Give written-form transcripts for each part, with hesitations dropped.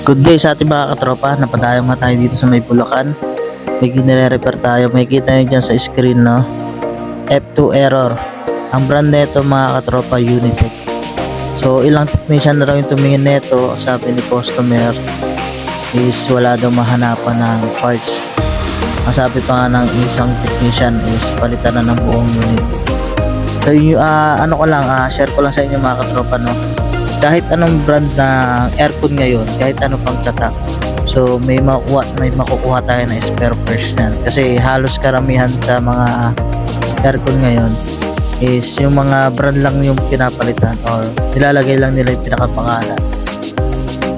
Good day sa ating mga katropa. Napadayo nga tayo dito sa may Bulacan. May ginire-repair tayo. May kita nyo dyan sa screen, no? F2 error. Ang brand nito mga katropa, Unitec. So ilang technician na raw yung tumingin nito. Sabi ni customer is wala daw mahanapan ng parts. Ang sabi pa nga ng isang technician is palitan na ng buong unit. So ano ko lang, share ko lang sa inyo mga katropa, no? Kahit anong brand ng aircon ngayon, kahit ano pang tatak, so may makukuha tayo na spare parts yan. Kasi halos karamihan sa mga aircon ngayon is yung mga brand lang yung pinapalitan or nilalagay lang nila yung pinakapangalan.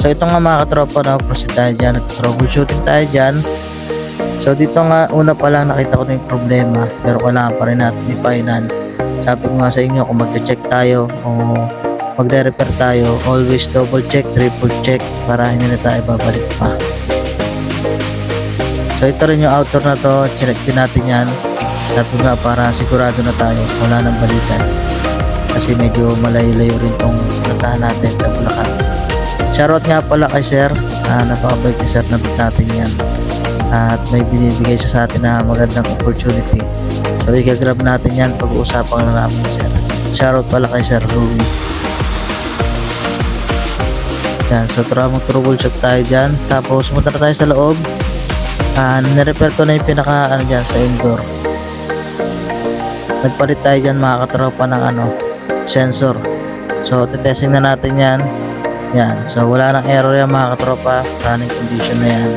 So ito nga mga katropa, na proceed tayo dyan, troubleshooting tayo dyan. So dito nga una pa lang nakita ko na yung problema, pero kailangan pa rin natin i-final. Sabi ko nga sa inyo, kung mag-check tayo o magre-repair tayo, always double check, triple check para hindi na tayo babalik pa. So ito rin yung outer na to, check din natin yan. Sabi nga para sigurado na tayo, wala nang balikan. Kasi medyo malayo-layo rin tong puntahan natin sa Bulacan. Shoutout nga pala kay sir, napakabait ni sir, nabit natin yan. At may binibigay siya sa atin na magandang opportunity. So i-grab natin yan, pag-uusapan na namin sir. Shoutout pala kay Sir Ruby. Yan, so tara mag-troubleshoot tayo dyan. Tapos punta na tayo sa loob. Nirepair ko na yung pinaka dyan sa indoor. Nagpalit tayo dyan mga katropa ng sensor. So titesting na natin yan. Yan, so wala nang error yan mga katropa. Running condition na yan.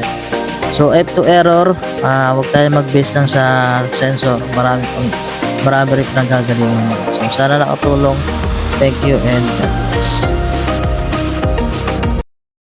So F2 error, huwag tayo mag-base lang sa sensor. Marami rin pinagagalingan. So sana nakatulong. Thank you and God bless.